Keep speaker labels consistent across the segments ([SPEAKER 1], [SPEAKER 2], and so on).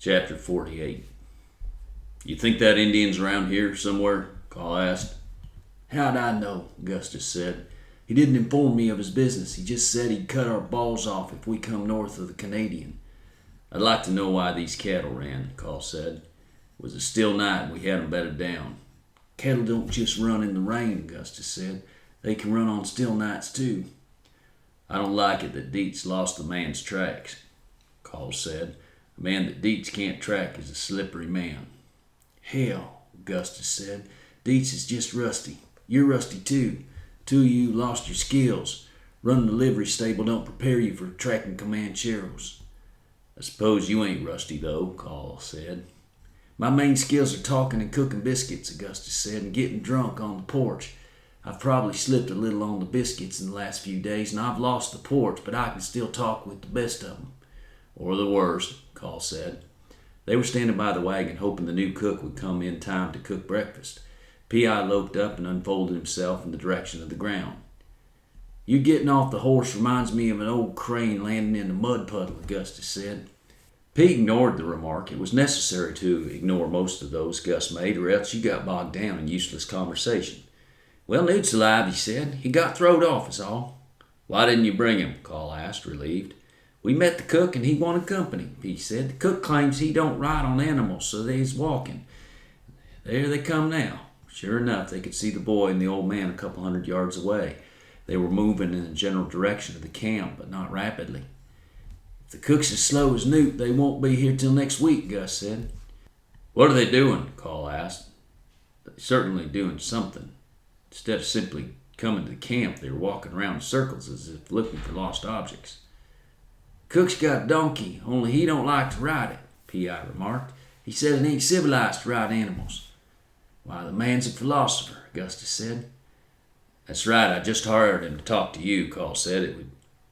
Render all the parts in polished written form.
[SPEAKER 1] Chapter 48. You think that Indian's around here somewhere? Call asked.
[SPEAKER 2] How'd I know? Augustus said. He didn't inform me of his business. He just said he'd cut our balls off if we come north of the Canadian.
[SPEAKER 1] I'd like to know why these cattle ran, Call said. It was a still night and we had 'em bedded down.
[SPEAKER 2] Cattle don't just run in the rain, Augustus said. They can run on still nights too.
[SPEAKER 1] I don't like it that Dietz lost the man's tracks, Call said. A man that Dietz can't track is a slippery man.
[SPEAKER 2] Hell, Augustus said. Dietz is just rusty. You're rusty too. Two of you lost your skills. Running the livery stable don't prepare you for tracking Comancheros.
[SPEAKER 1] I suppose you ain't rusty though, Call said.
[SPEAKER 2] My main skills are talking and cooking biscuits, Augustus said, and getting drunk on the porch. I've probably slipped a little on the biscuits in the last few days, and I've lost the porch, but I can still talk with the best of them.
[SPEAKER 1] Or the worst, Call said. They were standing by the wagon, hoping the new cook would come in time to cook breakfast. P.I. loped up and unfolded himself in the direction of the ground.
[SPEAKER 2] You getting off the horse reminds me of an old crane landing in a mud puddle, Augustus said.
[SPEAKER 1] Pete ignored the remark. It was necessary to ignore most of those Gus made, or else you got bogged down in useless conversation.
[SPEAKER 2] Well, Newt's alive, he said. He got throwed off is all.
[SPEAKER 1] Why didn't you bring him? Call asked, relieved.
[SPEAKER 2] We met the cook and he wanted company, Pete said. The cook claims he don't ride on animals, so they's walking. There they come now. Sure enough, they could see the boy and the old man a couple 100 yards away. They were moving in the general direction of the camp, but not rapidly. If the cook's as slow as Newt, they won't be here till next week, Gus said.
[SPEAKER 1] What are they doing? Call asked. They're certainly doing something. Instead of simply coming to the camp, they were walking around in circles as if looking for lost objects.
[SPEAKER 2] Cook's got a donkey, only he don't like to ride it, P.I. remarked. He said it ain't civilized to ride animals. Why, the man's a philosopher, Augustus said.
[SPEAKER 1] That's right, I just hired him to talk to you, Call said. It would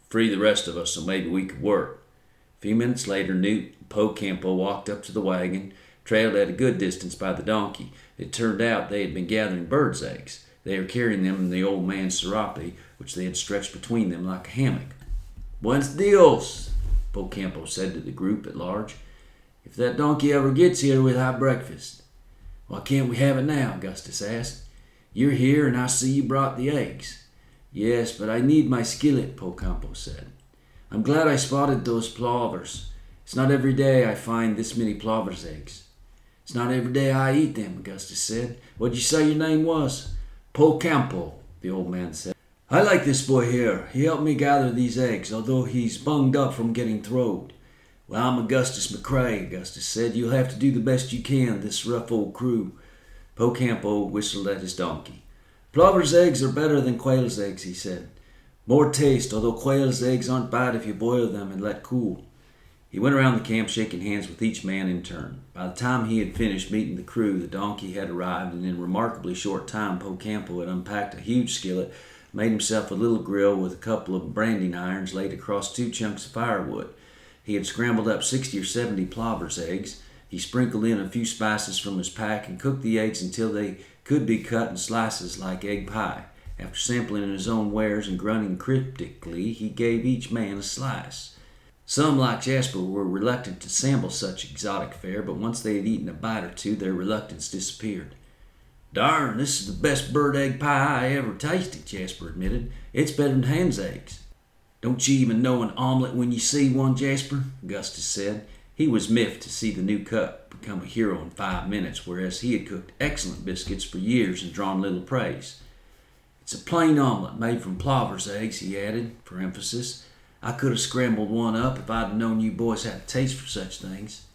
[SPEAKER 1] free the rest of us so maybe we could work. A few minutes later, Newt and Po Campo walked up to the wagon, trailed at a good distance by the donkey. It turned out they had been gathering birds' eggs. They were carrying them in the old man's serape, which they had stretched between them like a hammock.
[SPEAKER 2] Buenos dios, Po Campo said to the group at large. If that donkey ever gets here, we'll have breakfast. Why can't we have it now? Augustus asked. You're here and I see you brought the eggs. Yes, but I need my skillet, Po Campo said. I'm glad I spotted those plovers. It's not every day I find this many plovers' eggs. It's not every day I eat them, Augustus said. What'd you say your name was? Po Campo, the old man said. I like this boy here. He helped me gather these eggs, although he's bunged up from getting throwed. Well, I'm Augustus McMurtry, Augustus said. You'll have to do the best you can, this rough old crew. Po Campo whistled at his donkey. Plover's eggs are better than quail's eggs, he said. More taste, although quail's eggs aren't bad if you boil them and let cool. He went around the camp shaking hands with each man in turn. By the time he had finished meeting the crew, the donkey had arrived, and in a remarkably short time Po Campo had unpacked a huge skillet, made himself a little grill with a couple of branding irons laid across 2 chunks of firewood. He had scrambled up 60 or 70 plover's eggs. He sprinkled in a few spices from his pack and cooked the eggs until they could be cut in slices like egg pie. After sampling his own wares and grunting cryptically, he gave each man a slice. Some, like Jasper, were reluctant to sample such exotic fare, but once they had eaten a bite or two, their reluctance disappeared. Darn, this is the best bird egg pie I ever tasted, Jasper admitted. It's better than hen's eggs. Don't you even know an omelet when you see one, Jasper? Augustus said. He was miffed to see the new cook become a hero in 5 minutes, whereas he had cooked excellent biscuits for years and drawn little praise. It's a plain omelet made from plover's eggs, he added, for emphasis. I could have scrambled one up if I'd known you boys had a taste for such things.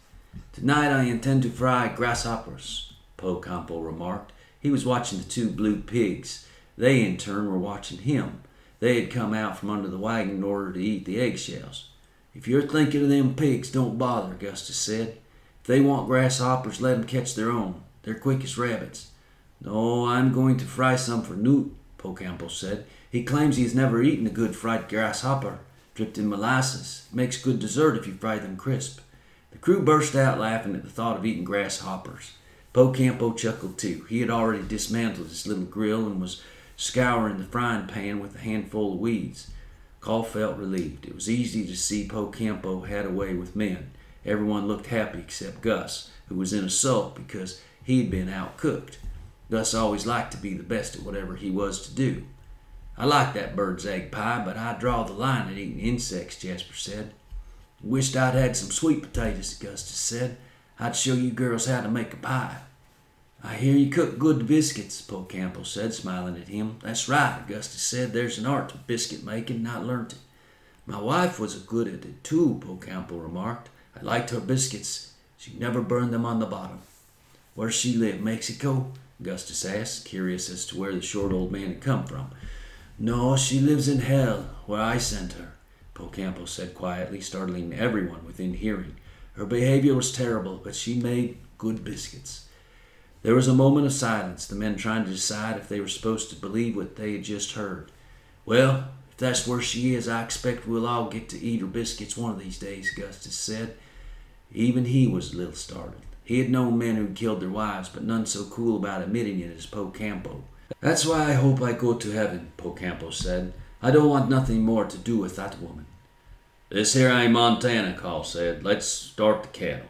[SPEAKER 2] Tonight I intend to fry grasshoppers, Po Campo remarked. He was watching the 2 blue pigs. They, in turn, were watching him. They had come out from under the wagon in order to eat the eggshells. If you're thinking of them pigs, don't bother, Augustus said. If they want grasshoppers, let them catch their own. They're quick as rabbits. No, I'm going to fry some for Newt, Po Campo said. He claims he has never eaten a good fried grasshopper, dripped in molasses. It makes good dessert if you fry them crisp. The crew burst out laughing at the thought of eating grasshoppers. Po Campo chuckled too. He had already dismantled his little grill and was scouring the frying pan with a handful of weeds. Call felt relieved. It was easy to see Po Campo had a way with men. Everyone looked happy except Gus, who was in a sulk because he'd been outcooked. Gus always liked to be the best at whatever he was to do. "I like that bird's egg pie, but I draw the line at eating insects," Jasper said. "Wished I'd had some sweet potatoes," Augustus said. "I'd show you girls how to make a pie." "I hear you cook good biscuits," Campo said, smiling at him. "That's right," Augustus said. "There's an art to biscuit making, and I learnt it." "My wife was good at it too," Campo remarked. "I liked her biscuits. She never burned them on the bottom." "Where's she live, Mexico?" Augustus asked, curious as to where the short old man had come from. "No, she lives in hell, where I sent her," Campo said quietly, startling everyone within hearing. "Her behavior was terrible, but she made good biscuits." There was a moment of silence, the men trying to decide if they were supposed to believe what they had just heard. "Well, if that's where she is, I expect we'll all get to eat her biscuits one of these days," Augustus said. Even he was a little startled. He had known men who killed their wives, but none so cool about admitting it as Campo. "That's why I hope I go to heaven," Campo said. "I don't want nothing more to do with that woman."
[SPEAKER 1] "This here ain't Montana," Carl said. "Let's start the cattle."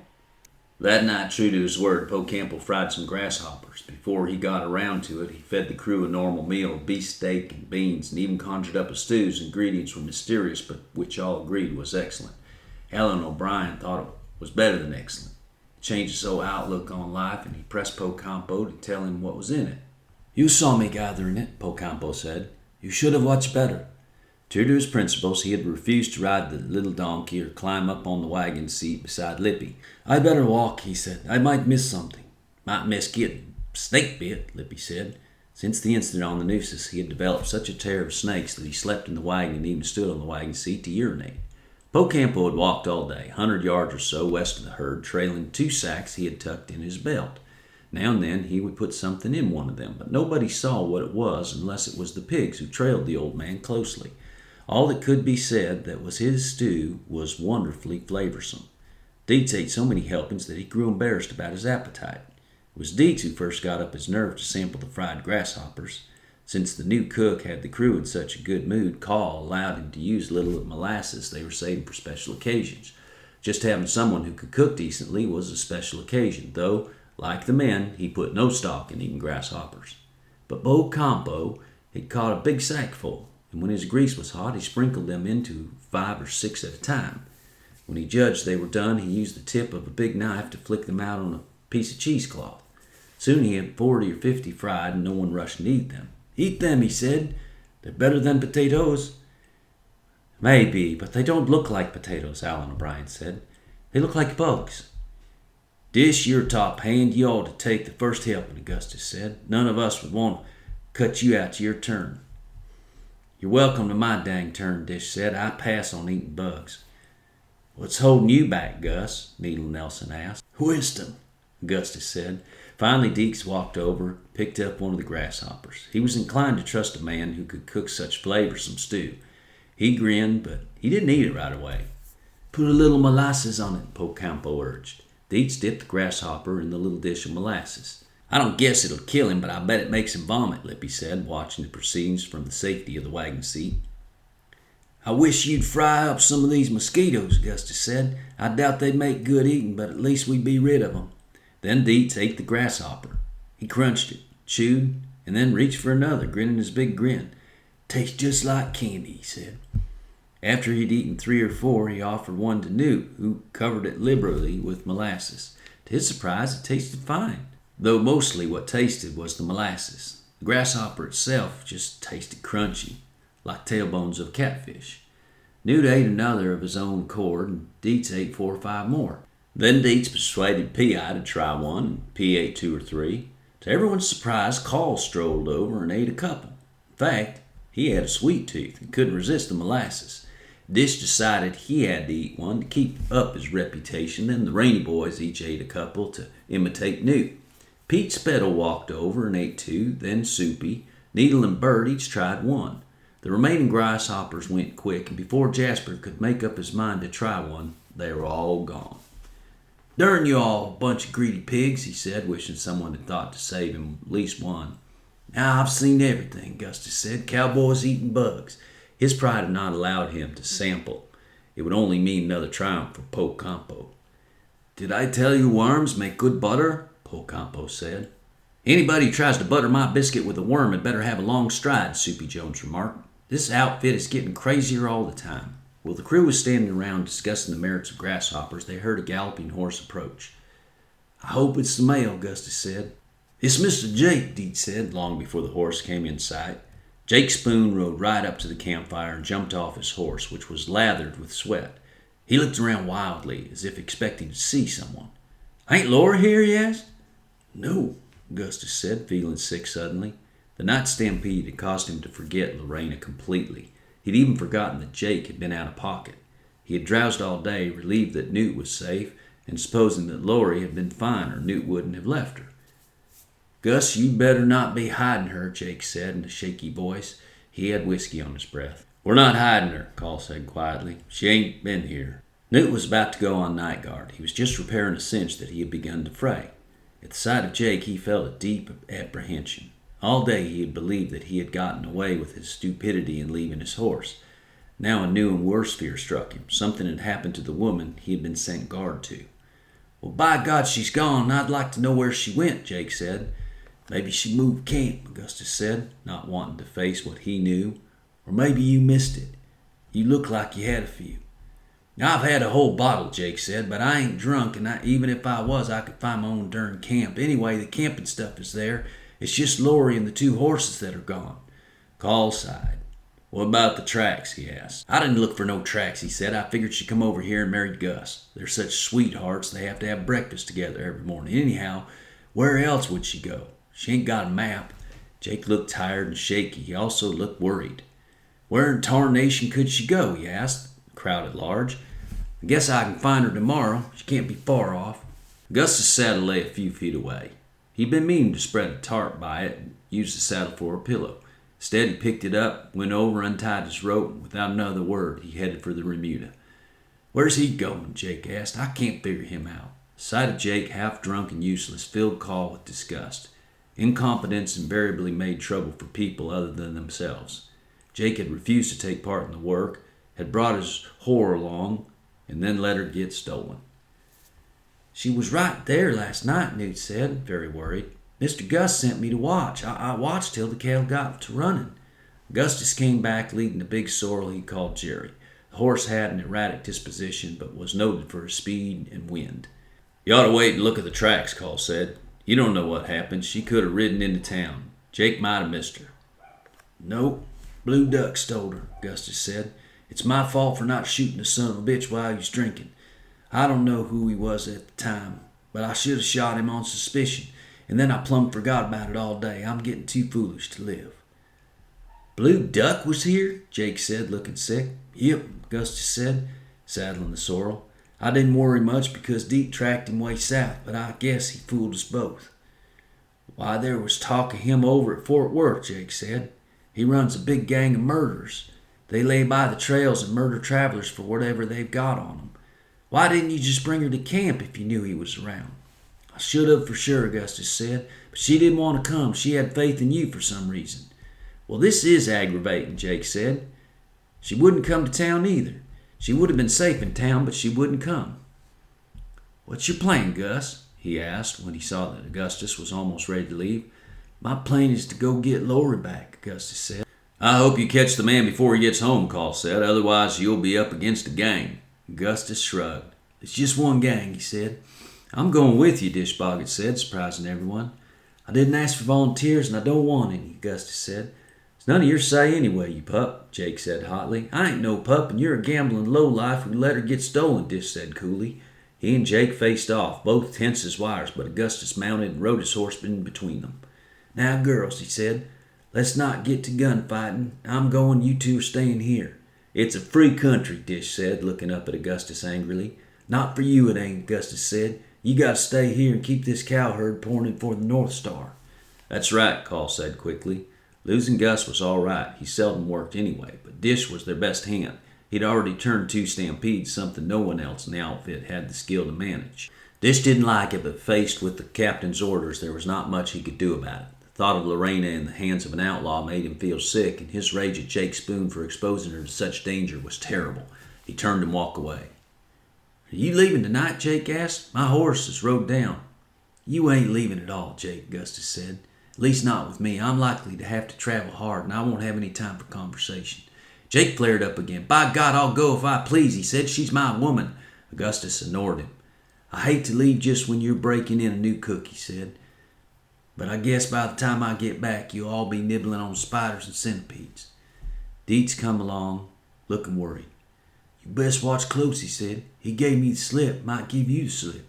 [SPEAKER 1] That night, true to his word, Campo fried some grasshoppers. Before he got around to it, he fed the crew a normal meal of beefsteak and beans, and even conjured up a stew whose ingredients were mysterious, but which all agreed was excellent. Alan O'Brien thought it was better than excellent. It changed his whole outlook on life, and he pressed Campo to tell him what was in it.
[SPEAKER 2] "You saw me gathering it," Campo said. "You should have watched better."
[SPEAKER 1] True to his principles, he had refused to ride the little donkey or climb up on the wagon seat beside Lippy.
[SPEAKER 2] "I'd better walk," he said. "I might miss something."
[SPEAKER 1] "Might miss getting snake bit," Lippy said. Since the incident on the Nueces, he had developed such a terror of snakes that he slept in the wagon and even stood on the wagon seat to urinate. Campo had walked all day, 100 yards or so west of the herd, trailing 2 sacks he had tucked in his belt. Now and then he would put something in one of them, but nobody saw what it was unless it was the pigs who trailed the old man closely. All that could be said that was his stew was wonderfully flavorsome. Dietz ate so many helpings that he grew embarrassed about his appetite. It was Dietz who first got up his nerve to sample the fried grasshoppers. Since the new cook had the crew in such a good mood, Carl allowed him to use a little of the molasses they were saving for special occasions. Just having someone who could cook decently was a special occasion, though, like the men, he put no stock in eating grasshoppers. But Campo had caught a big sackful, and when his grease was hot, he sprinkled them into 5 or 6 at a time. When he judged they were done, he used the tip of a big knife to flick them out on a piece of cheesecloth. Soon he had 40 or 50 fried, and no one rushed to eat them. "Eat them," he said. "They're better than potatoes." "Maybe, but they don't look like potatoes," Alan O'Brien said. "They look like bugs."
[SPEAKER 2] "Dish your top hand, you ought to take the first helping," Augustus said. "None of us would want to cut you out to your turn." "You're welcome to my dang turn," Dish said. "I pass on eating bugs."
[SPEAKER 1] "What's holding you back, Gus?" Needle Nelson asked.
[SPEAKER 2] "Wisdom," Augustus said. Finally, Deeks walked over, picked up one of the grasshoppers. He was inclined to trust a man who could cook such flavorsome stew. He grinned, but he didn't eat it right away. "Put a little molasses on it," Campo urged. Deeks dipped the grasshopper in the little dish of molasses. "I don't guess it'll kill him, but I bet it makes him vomit," Lippy said, watching the proceedings from the safety of the wagon seat. "I wish you'd fry up some of these mosquitoes," Augustus said. "I doubt they'd make good eating, but at least we'd be rid of them." Then Dietz ate the grasshopper. He crunched it, chewed, and then reached for another, grinning his big grin. "Tastes just like candy," he said. After he'd eaten 3 or 4, he offered one to Newt, who covered it liberally with molasses. To his surprise, it tasted fine, though mostly what tasted was the molasses. The grasshopper itself just tasted crunchy, like tailbones of catfish. Newt ate another of his own accord, and Dietz ate 4 or 5 more. Then Dietz persuaded P.I. to try one, and P. ate 2 or 3. To everyone's surprise, Carl strolled over and ate a couple. In fact, he had a sweet tooth and couldn't resist the molasses. Dish decided he had to eat one to keep up his reputation, and the Rainey boys each ate a couple to imitate Newt. Pete Spettle walked over and ate 2, then Soupy, Needle, and Bert each tried 1. The remaining grasshoppers went quick, and before Jasper could make up his mind to try one, they were all gone. "Darn you all, bunch of greedy pigs," he said, wishing someone had thought to save him at least one. "Now I've seen everything," Augustus said. "Cowboys eating bugs." His pride had not allowed him to sample. It would only mean another triumph for Campo. Did I tell you worms make good butter? Po Campo said. Anybody who tries to butter my biscuit with a worm had better have a long stride, Soupy Jones remarked. This outfit is getting crazier all the time. While the crew was standing around discussing the merits of grasshoppers, they heard a galloping horse approach. I hope it's the mail, Augustus said. It's Mr. Jake, Deet said, long before the horse came in sight. Jake Spoon rode right up to the campfire and jumped off his horse, which was lathered with sweat. He looked around wildly, as if expecting to see someone. Ain't Laura here, he asked. No, Augustus said, feeling sick suddenly. The night stampede had caused him to forget Lorena completely. He'd even forgotten that Jake had been out of pocket. He had drowsed all day, relieved that Newt was safe, and supposing that Laurie had been fine or Newt wouldn't have left her. Gus, you'd better not be hiding her, Jake said in a shaky voice. He had whiskey on his breath. We're not hiding her, Call said quietly. She ain't been here. Newt was about to go on night guard. He was just repairing a cinch that he had begun to fray. At the sight of Jake, he felt a deep apprehension. All day he had believed that he had gotten away with his stupidity in leaving his horse. Now a new and worse fear struck him. Something had happened to the woman he had been sent guard to. Well, by God, she's gone, and I'd like to know where she went, Jake said. Maybe she moved camp, Augustus said, not wanting to face what he knew. Or maybe you missed it. You look like you had a few. I've had a whole bottle, Jake said, but I ain't drunk, and even if I was, I could find my own darn camp. Anyway, the camping stuff is there. It's just Laurie and the 2 horses that are gone. Call sighed. What about the tracks, he asked. I didn't look for no tracks, he said. I figured she'd come over here and married Gus. They're such sweethearts, they have to have breakfast together every morning. Anyhow, where else would she go? She ain't got a map. Jake looked tired and shaky. He also looked worried. Where in tarnation could she go, he asked, the crowd at large. I guess I can find her tomorrow. She can't be far off. Augustus' saddle lay a few feet away. He'd been meaning to spread a tarp by it and use the saddle for a pillow. Instead, he picked it up, went over, untied his rope, and without another word, he headed for the remuda. Where's he going? Jake asked. I can't figure him out. The sight of Jake, half drunk and useless, filled Call with disgust. Incompetence invariably made trouble for people other than themselves. Jake had refused to take part in the work, had brought his whore along, and then let her get stolen. She was right there last night, Newt said, very worried. Mr. Gus sent me to watch. I watched till the cattle got to running. Augustus came back leading a big sorrel he called Jerry. The horse had an erratic disposition, but was noted for his speed and wind. You ought to wait and look at the tracks, Call said. You don't know what happened. She could have ridden into town. Jake might have missed her. Nope. Blue Duck stole her, Augustus said. It's my fault for not shooting the son of a bitch while he was drinking. I don't know who he was at the time, but I should have shot him on suspicion, and then I plumb forgot about it all day. I'm getting too foolish to live. Blue Duck was here? Jake said, looking sick. Yep, Augustus said, saddling the sorrel. I didn't worry much because Deet tracked him way south, but I guess he fooled us both. Why, there was talk of him over at Fort Worth, Jake said. He runs a big gang of murderers. They lay by the trails and murder travelers for whatever they've got on them. Why didn't you just bring her to camp if you knew he was around? I should have for sure, Augustus said, but she didn't want to come. She had faith in you for some reason. Well, this is aggravating, Jake said. She wouldn't come to town either. She would have been safe in town, but she wouldn't come. What's your plan, Gus? He asked when he saw that Augustus was almost ready to leave. My plan is to go get Laurie back, Augustus said. I hope you catch the man before he gets home, Call said. Otherwise, you'll be up against a gang. Augustus shrugged. It's just one gang, he said. I'm going with you, Dishboggett said, surprising everyone. I didn't ask for volunteers, and I don't want any, Augustus said. It's none of your say anyway, you pup, Jake said hotly. I ain't no pup, and you're a gambling lowlife who let her get stolen, Dish said coolly. He and Jake faced off, both tense as wires, but Augustus mounted and rode his horse in between them. Now, girls, he said, let's not get to gunfighting. I'm going, you two are staying here. It's a free country, Dish said, looking up at Augustus angrily. Not for you, it ain't, Augustus said. You got to stay here and keep this cow herd pointed for the North Star. That's right, Call said quickly. Losing Gus was all right. He seldom worked anyway, but Dish was their best hand. He'd already turned 2 stampedes, something no one else in the outfit had the skill to manage. Dish didn't like it, but faced with the captain's orders, there was not much he could do about it. The thought of Lorena in the hands of an outlaw made him feel sick, and his rage at Jake Spoon for exposing her to such danger was terrible. He turned and walked away. "Are you leaving tonight?" Jake asked. "My horse is rode down." "You ain't leaving at all, Jake," Augustus said. "At least not with me. I'm likely to have to travel hard, and I won't have any time for conversation." Jake flared up again. "By God, I'll go if I please," he said. "She's my woman." Augustus ignored him. "I hate to leave just when you're breaking in a new cook," he said. "But I guess by the time I get back, you'll all be nibbling on spiders and centipedes." Dietz come along, looking worried. "You best watch close," he said. "He gave me the slip. Might give you the slip."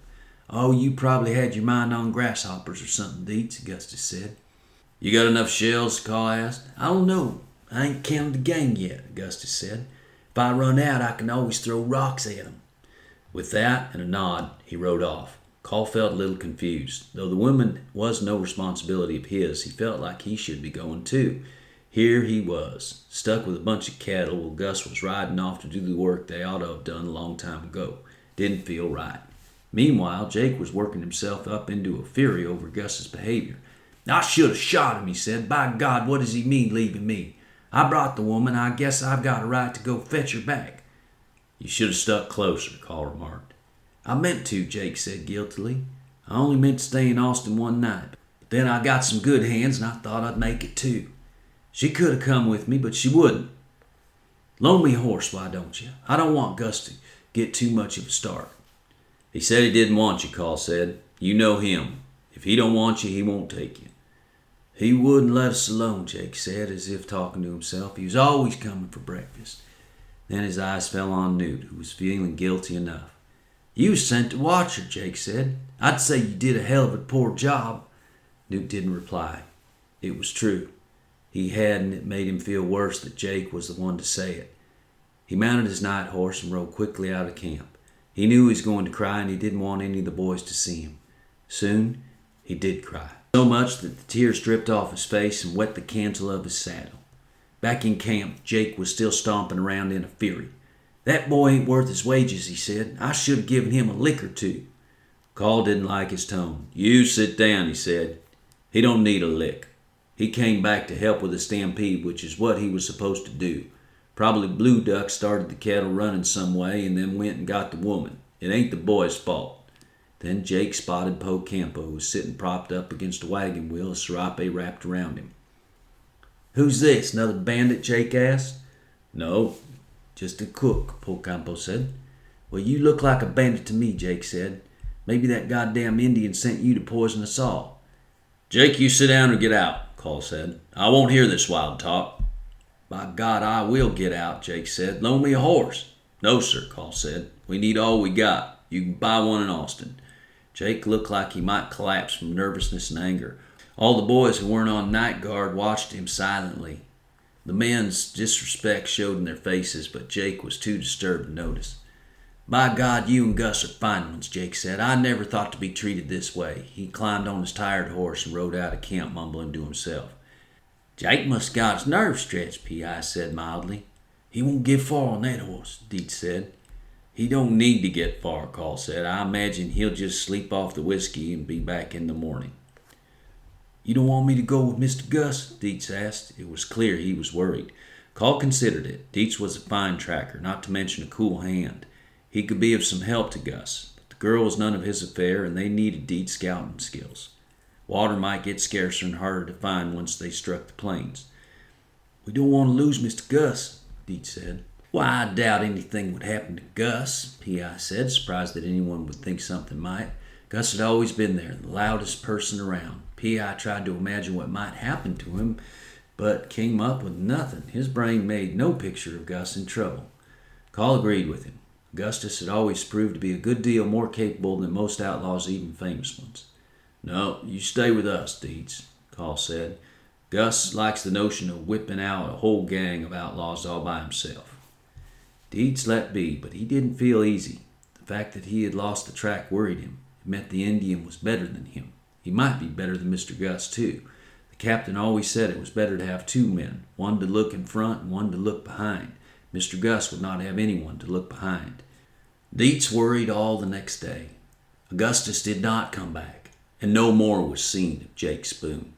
[SPEAKER 2] "Oh, you probably had your mind on grasshoppers or something, Dietz," Augustus said.
[SPEAKER 1] "You got enough shells?" Carl asked.
[SPEAKER 2] "I don't know. I ain't counted the gang yet," Augustus said. "If I run out, I can always throw rocks at them."
[SPEAKER 1] With that and a nod, he rode off. Carl felt a little confused. Though the woman was no responsibility of his, he felt like he should be going too. Here he was, stuck with a bunch of cattle while Gus was riding off to do the work they ought to have done a long time ago. Didn't feel right. Meanwhile, Jake was working himself up into a fury over Gus's behavior.
[SPEAKER 2] "I should have shot him," he said. "By God, what does he mean leaving me? I brought the woman. I guess I've got a right to go fetch her back."
[SPEAKER 1] "You should have stuck closer," Carl remarked.
[SPEAKER 2] "I meant to," Jake said guiltily. "I only meant to stay in Austin one night. But then I got some good hands, and I thought I'd make it too. She could have come with me, but she wouldn't. Loan me a horse, why don't you? I don't want Gus to get too much of a start."
[SPEAKER 1] "He said he didn't want you," Carl said. "You know him. If he don't want you, he won't take you."
[SPEAKER 2] "He wouldn't let us alone," Jake said, as if talking to himself. "He was always coming for breakfast."
[SPEAKER 1] Then his eyes fell on Newt, who was feeling guilty enough.
[SPEAKER 2] "You was sent to watch her," Jake said. "I'd say you did a hell of a poor job."
[SPEAKER 1] Newt didn't reply. It was true. He had, and it made him feel worse that Jake was the one to say it. He mounted his night horse and rode quickly out of camp. He knew he was going to cry, and he didn't want any of the boys to see him. Soon, he did cry. So much that the tears dripped off his face and wet the cantle of his saddle. Back in camp, Jake was still stomping around in a fury. "That boy ain't worth his wages," he said. "I should have given him a lick or two." Carl didn't like his tone. "You sit down," he said. "He don't need a lick. He came back to help with the stampede, which is what he was supposed to do. Probably Blue Duck started the cattle running some way and then went and got the woman. It ain't the boy's fault." Then Jake spotted Campo, who was sitting propped up against a wagon wheel, a serape wrapped around him.
[SPEAKER 2] "Who's this, another bandit?" Jake asked.
[SPEAKER 1] "No,
[SPEAKER 2] just a cook," Campo said. "Well, you look like a bandit to me," Jake said. "Maybe that goddamn Indian sent you to poison us all."
[SPEAKER 1] "Jake, you sit down or get out," Carl said. "I won't hear this wild talk."
[SPEAKER 2] "By God, I will get out," Jake said. "Loan me a horse."
[SPEAKER 1] "No, sir," Carl said. "We need all we got. You can buy one in Austin." Jake looked like he might collapse from nervousness and anger. All the boys who weren't on night guard watched him silently. The men's disrespect showed in their faces, but Jake was too disturbed to notice. "By God, you and Gus are fine ones," Jake said. "I never thought to be treated this way." He climbed on his tired horse and rode out of camp, mumbling to himself.
[SPEAKER 2] "Jake must have got his nerves stretched," P.I. said mildly. "He won't get far on that horse," Dietz said.
[SPEAKER 1] "He don't need to get far," Carl said. "I imagine he'll just sleep off the whiskey and be back in the morning."
[SPEAKER 2] "You don't want me to go with Mr. Gus?" Dietz asked.
[SPEAKER 1] It was clear he was worried. Carl considered it. Dietz was a fine tracker, not to mention a cool hand. He could be of some help to Gus, but the girl was none of his affair, and they needed Dietz's scouting skills. Water might get scarcer and harder to find once they struck the plains.
[SPEAKER 2] "We don't want to lose Mr. Gus," Dietz said. "Why, I doubt anything would happen to Gus," P.I. said, surprised that anyone would think something might. Gus had always been there, the loudest person around. P.I. tried to imagine what might happen to him, but came up with nothing. His brain made no picture of Gus in trouble. Carl agreed with him. Augustus had always proved to be a good deal more capable than most outlaws, even famous ones. "No, you stay with us, Dietz," Carl said. "Gus likes the notion of whipping out a whole gang of outlaws all by himself." Dietz let be, but he didn't feel easy. The fact that he had lost the track worried him. It meant the Indian was better than him. He might be better than Mr. Gus, too. The captain always said it was better to have two men, one to look in front and one to look behind. Mr. Gus would not have anyone to look behind. Dietz worried all the next day. Augustus did not come back, and no more was seen of Jake Spoon.